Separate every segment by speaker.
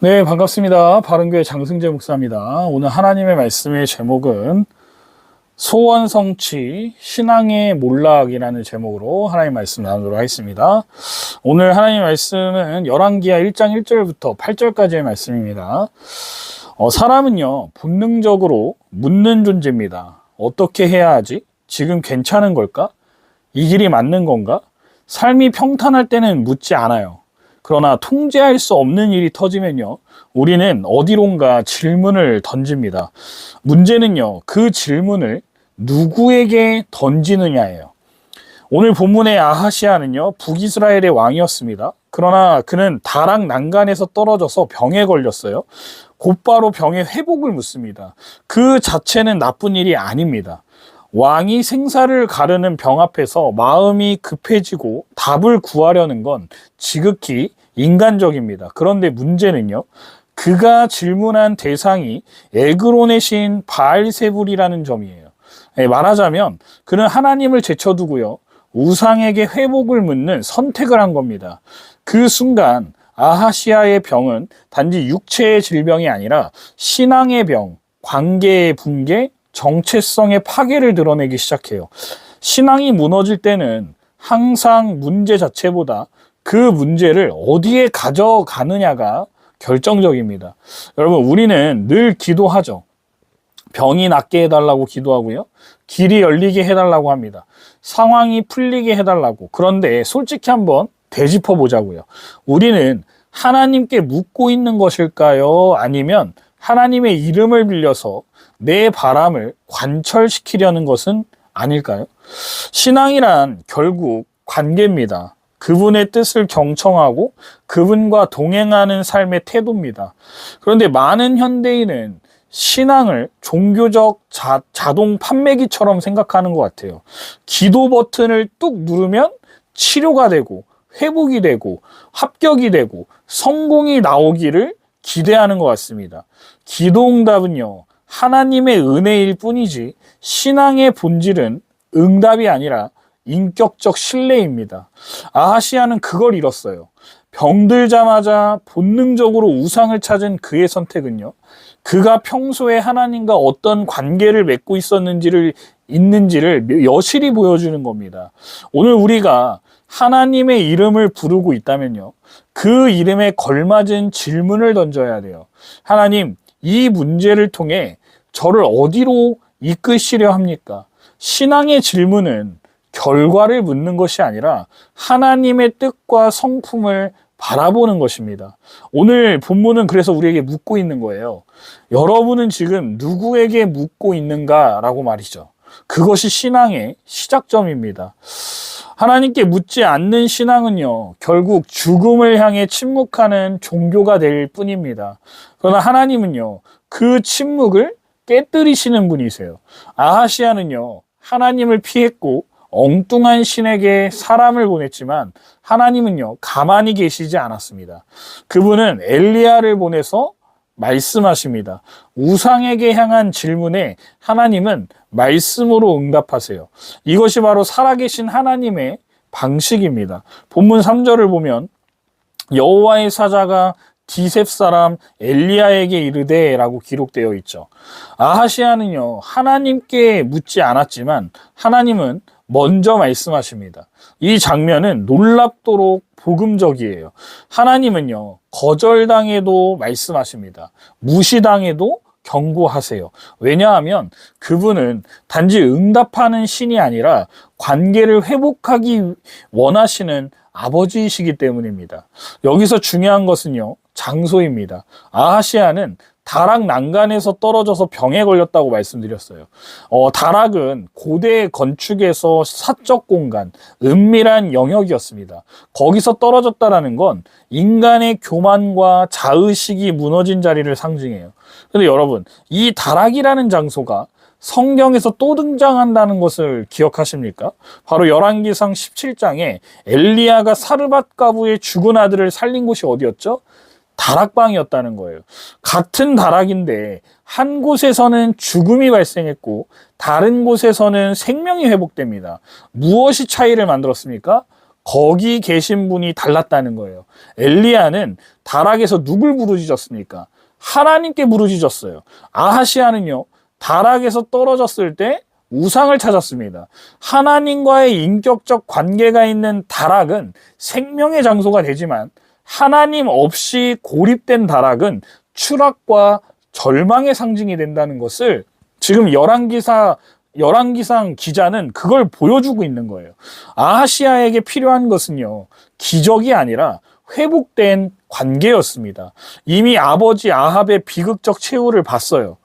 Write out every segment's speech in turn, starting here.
Speaker 1: 네, 반갑습니다. 바른교회 장승재 목사입니다. 오늘 하나님의 말씀의 제목은 소원성취 신앙의 몰락이라는 제목으로 하나님 말씀 나누도록 하겠습니다. 오늘 하나님 말씀은 열왕기하 1장 1절부터 8절까지의 말씀입니다. 사람은요, 본능적으로 묻는 존재입니다. 어떻게 해야 하지? 지금 괜찮은 걸까? 이 길이 맞는 건가? 삶이 평탄할 때는 묻지 않아요. 그러나 통제할 수 없는 일이 터지면요, 우리는 어디론가 질문을 던집니다. 문제는요, 그 질문을 누구에게 던지느냐예요. 오늘 본문의 아하시아는요, 북이스라엘의 왕이었습니다. 그러나 그는 다락 난간에서 떨어져서 병에 걸렸어요. 곧바로 병의 회복을 묻습니다. 그 자체는 나쁜 일이 아닙니다. 왕이 생사를 가르는 병 앞에서 마음이 급해지고 답을 구하려는 건 지극히 인간적입니다. 그런데 문제는요, 그가 질문한 대상이 에그론의 신 바알세불이라는 점이에요. 말하자면 그는 하나님을 제쳐두고요, 우상에게 회복을 묻는 선택을 한 겁니다. 그 순간 아하시아의 병은 단지 육체의 질병이 아니라 신앙의 병, 관계의 붕괴, 정체성의 파괴를 드러내기 시작해요. 신앙이 무너질 때는 항상 문제 자체보다 그 문제를 어디에 가져가느냐가 결정적입니다. 여러분, 우리는 늘 기도하죠. 병이 낫게 해달라고 기도하고요, 길이 열리게 해달라고 합니다. 상황이 풀리게 해달라고. 그런데 솔직히 한번 되짚어 보자고요. 우리는 하나님께 묻고 있는 것일까요? 아니면 하나님의 이름을 빌려서 내 바람을 관철시키려는 것은 아닐까요? 신앙이란 결국 관계입니다. 그분의 뜻을 경청하고 그분과 동행하는 삶의 태도입니다. 그런데 많은 현대인은 신앙을 종교적 자동 판매기처럼 생각하는 것 같아요. 기도 버튼을 뚝 누르면 치료가 되고 회복이 되고 합격이 되고 성공이 나오기를 기대하는 것 같습니다. 기도응답은요, 하나님의 은혜일 뿐이지 신앙의 본질은 응답이 아니라 인격적 신뢰입니다. 아하시아는 그걸 잃었어요. 병들자마자 본능적으로 우상을 찾은 그의 선택은요, 그가 평소에 하나님과 어떤 관계를 맺고 있는지를 여실히 보여주는 겁니다. 오늘 우리가 하나님의 이름을 부르고 있다면요, 그 이름에 걸맞은 질문을 던져야 돼요. 하나님, 이 문제를 통해 저를 어디로 이끄시려 합니까? 신앙의 질문은 결과를 묻는 것이 아니라 하나님의 뜻과 성품을 바라보는 것입니다. 오늘 본문은 그래서 우리에게 묻고 있는 거예요. 여러분은 지금 누구에게 묻고 있는가라고 말이죠. 그것이 신앙의 시작점입니다. 하나님께 묻지 않는 신앙은요, 결국 죽음을 향해 침묵하는 종교가 될 뿐입니다. 그러나 하나님은요, 그 침묵을 깨뜨리시는 분이세요. 아하시아는요, 하나님을 피했고 엉뚱한 신에게 사람을 보냈지만 하나님은요, 가만히 계시지 않았습니다. 그분은 엘리야를 보내서 말씀하십니다. 우상에게 향한 질문에 하나님은 말씀으로 응답하세요. 이것이 바로 살아계신 하나님의 방식입니다. 본문 3절을 보면 여호와의 사자가 디셉 사람 엘리야에게 이르되 라고 기록되어 있죠. 아하시아는요, 하나님께 묻지 않았지만 하나님은 먼저 말씀하십니다. 이 장면은 놀랍도록 복음적이에요. 하나님은요, 거절당해도 말씀하십니다. 무시당해도 경고하세요. 왜냐하면 그분은 단지 응답하는 신이 아니라 관계를 회복하기 원하시는 아버지이시기 때문입니다. 여기서 중요한 것은요, 장소입니다. 아하시아는 다락 난간에서 떨어져서 병에 걸렸다고 말씀드렸어요. 다락은 고대 건축에서 사적 공간, 은밀한 영역이었습니다. 거기서 떨어졌다라는 건 인간의 교만과 자의식이 무너진 자리를 상징해요. 근데 여러분, 이 다락이라는 장소가 성경에서 또 등장한다는 것을 기억하십니까? 바로 열왕기상 17장에 엘리야가 사르밧 가부의 죽은 아들을 살린 곳이 어디였죠? 다락방이었다는 거예요. 같은 다락인데 한 곳에서는 죽음이 발생했고 다른 곳에서는 생명이 회복됩니다. 무엇이 차이를 만들었습니까? 거기 계신 분이 달랐다는 거예요. 엘리야는 다락에서 누굴 부르짖었습니까? 하나님께 부르짖었어요. 아하시야는요, 다락에서 떨어졌을 때 우상을 찾았습니다. 하나님과의 인격적 관계가 있는 다락은 생명의 장소가 되지만 하나님 없이 고립된 다락은 추락과 절망의 상징이 된다는 것을 지금 열왕기상 기자는 그걸 보여주고 있는 거예요. 아하시야에게 필요한 것은요, 기적이 아니라 회복된 관계였습니다. 이미 아버지 아합의 비극적 최후를 봤어요.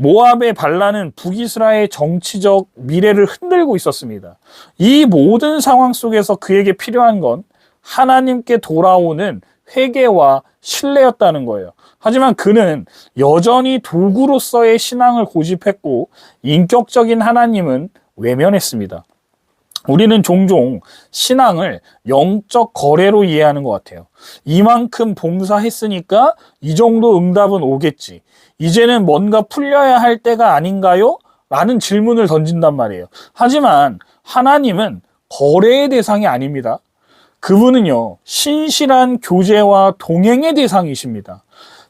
Speaker 1: 모압의 반란은 북이스라엘의 정치적 미래를 흔들고 있었습니다. 이 모든 상황 속에서 그에게 필요한 건 하나님께 돌아오는 회개와 신뢰였다는 거예요. 하지만 그는 여전히 도구로서의 신앙을 고집했고 인격적인 하나님은 외면했습니다. 우리는 종종 신앙을 영적 거래로 이해하는 것 같아요. 이만큼 봉사했으니까 이 정도 응답은 오겠지. 이제는 뭔가 풀려야 할 때가 아닌가요? 라는 질문을 던진단 말이에요. 하지만 하나님은 거래의 대상이 아닙니다. 그분은요, 신실한 교제와 동행의 대상이십니다.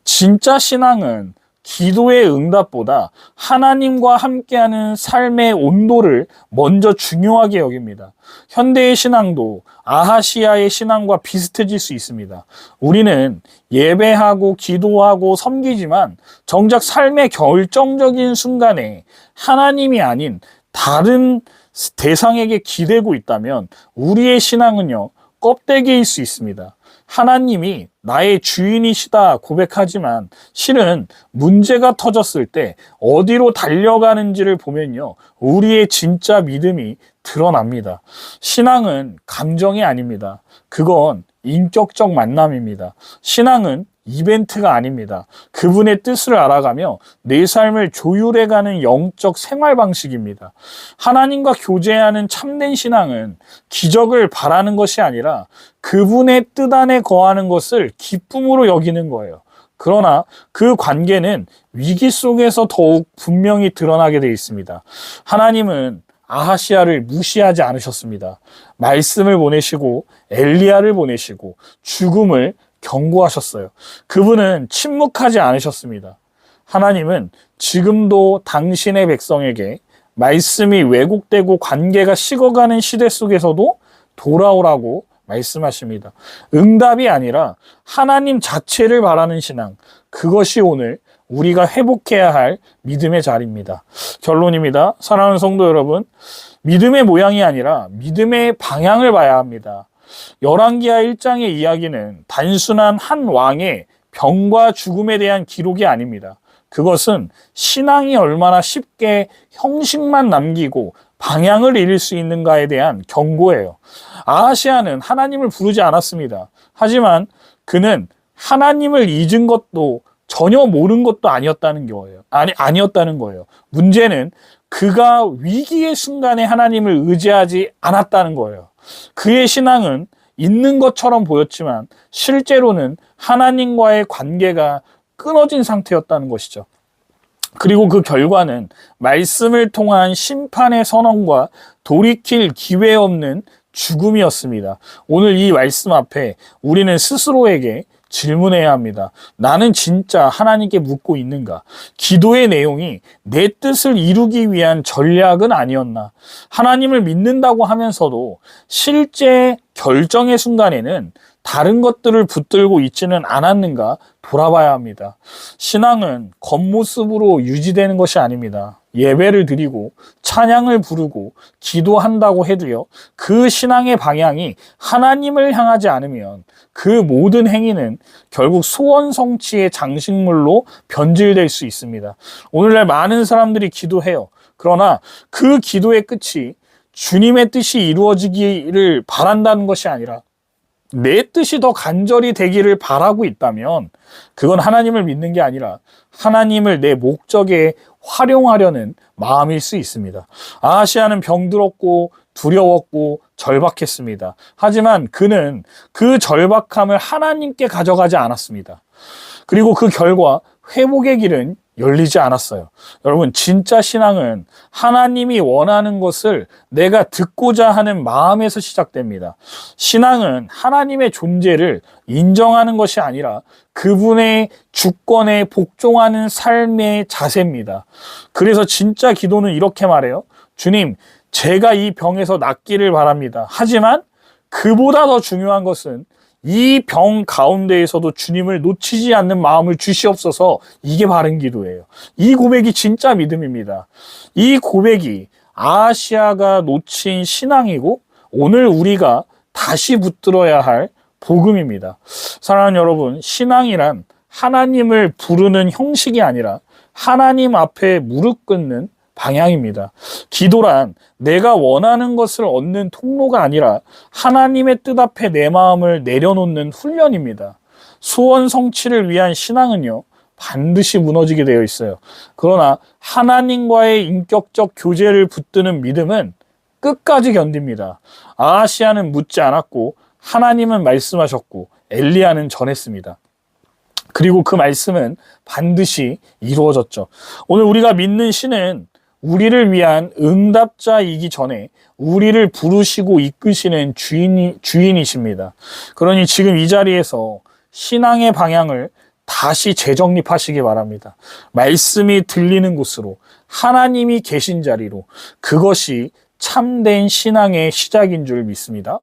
Speaker 1: 진짜 신앙은 기도의 응답보다 하나님과 함께하는 삶의 온도를 먼저 중요하게 여깁니다. 현대의 신앙도 아하시야의 신앙과 비슷해질 수 있습니다. 우리는 예배하고 기도하고 섬기지만 정작 삶의 결정적인 순간에 하나님이 아닌 다른 대상에게 기대고 있다면 우리의 신앙은요, 껍데기일 수 있습니다. 하나님이 나의 주인이시다 고백하지만 실은 문제가 터졌을 때 어디로 달려가는지를 보면요, 우리의 진짜 믿음이 드러납니다. 신앙은 감정이 아닙니다. 그건 인격적 만남입니다. 신앙은 이벤트가 아닙니다. 그분의 뜻을 알아가며 내 삶을 조율해가는 영적 생활 방식입니다. 하나님과 교제하는 참된 신앙은 기적을 바라는 것이 아니라 그분의 뜻 안에 거하는 것을 기쁨으로 여기는 거예요. 그러나 그 관계는 위기 속에서 더욱 분명히 드러나게 되어 있습니다. 하나님은 아하시야를 무시하지 않으셨습니다. 말씀을 보내시고 엘리야를 보내시고 죽음을 경고하셨어요. 그분은 침묵하지 않으셨습니다. 하나님은 지금도 당신의 백성에게 말씀이 왜곡되고 관계가 식어가는 시대 속에서도 돌아오라고 말씀하십니다. 응답이 아니라 하나님 자체를 바라는 신앙, 그것이 오늘 우리가 회복해야 할 믿음의 자리입니다. 결론입니다. 사랑하는 성도 여러분, 믿음의 모양이 아니라 믿음의 방향을 봐야 합니다. 열왕기하 1장의 이야기는 단순한 한 왕의 병과 죽음에 대한 기록이 아닙니다. 그것은 신앙이 얼마나 쉽게 형식만 남기고 방향을 잃을 수 있는가에 대한 경고예요. 아하시야는 하나님을 부르지 않았습니다. 하지만 그는 하나님을 잊은 것도 전혀 모른 것도 아니었다는 거예요. 문제는 그가 위기의 순간에 하나님을 의지하지 않았다는 거예요. 그의 신앙은 있는 것처럼 보였지만 실제로는 하나님과의 관계가 끊어진 상태였다는 것이죠. 그리고 그 결과는 말씀을 통한 심판의 선언과 돌이킬 기회 없는 죽음이었습니다. 오늘 이 말씀 앞에 우리는 스스로에게 질문해야 합니다. 나는 진짜 하나님께 묻고 있는가? 기도의 내용이 내 뜻을 이루기 위한 전략은 아니었나? 하나님을 믿는다고 하면서도 실제 결정의 순간에는 다른 것들을 붙들고 있지는 않았는가 돌아봐야 합니다. 신앙은 겉모습으로 유지되는 것이 아닙니다. 예배를 드리고 찬양을 부르고 기도한다고 해도요, 그 신앙의 방향이 하나님을 향하지 않으면 그 모든 행위는 결국 소원 성취의 장식물로 변질될 수 있습니다. 오늘날 많은 사람들이 기도해요. 그러나 그 기도의 끝이 주님의 뜻이 이루어지기를 바란다는 것이 아니라 내 뜻이 더 간절히 되기를 바라고 있다면 그건 하나님을 믿는 게 아니라 하나님을 내 목적에 활용하려는 마음일 수 있습니다. 아하시야는 병들었고 두려웠고 절박했습니다. 하지만 그는 그 절박함을 하나님께 가져가지 않았습니다. 그리고 그 결과 회복의 길은 열리지 않았어요. 여러분, 진짜 신앙은 하나님이 원하는 것을 내가 듣고자 하는 마음에서 시작됩니다. 신앙은 하나님의 존재를 인정하는 것이 아니라 그분의 주권에 복종하는 삶의 자세입니다. 그래서 진짜 기도는 이렇게 말해요. 주님, 제가 이 병에서 낫기를 바랍니다. 하지만 그보다 더 중요한 것은 이 병 가운데에서도 주님을 놓치지 않는 마음을 주시옵소서. 이게 바른 기도예요. 이 고백이 진짜 믿음입니다. 이 고백이 아하시아가 놓친 신앙이고 오늘 우리가 다시 붙들어야 할 복음입니다. 사랑하는 여러분, 신앙이란 하나님을 부르는 형식이 아니라 하나님 앞에 무릎 꿇는 방향입니다. 기도란 내가 원하는 것을 얻는 통로가 아니라 하나님의 뜻 앞에 내 마음을 내려놓는 훈련입니다. 소원 성취를 위한 신앙은요, 반드시 무너지게 되어 있어요. 그러나 하나님과의 인격적 교제를 붙드는 믿음은 끝까지 견딥니다. 아하시아는 묻지 않았고 하나님은 말씀하셨고 엘리야는 전했습니다. 그리고 그 말씀은 반드시 이루어졌죠. 오늘 우리가 믿는 신은 우리를 위한 응답자이기 전에 우리를 부르시고 이끄시는 주인이십니다. 그러니 지금 이 자리에서 신앙의 방향을 다시 재정립하시기 바랍니다. 말씀이 들리는 곳으로, 하나님이 계신 자리로, 그것이 참된 신앙의 시작인 줄 믿습니다.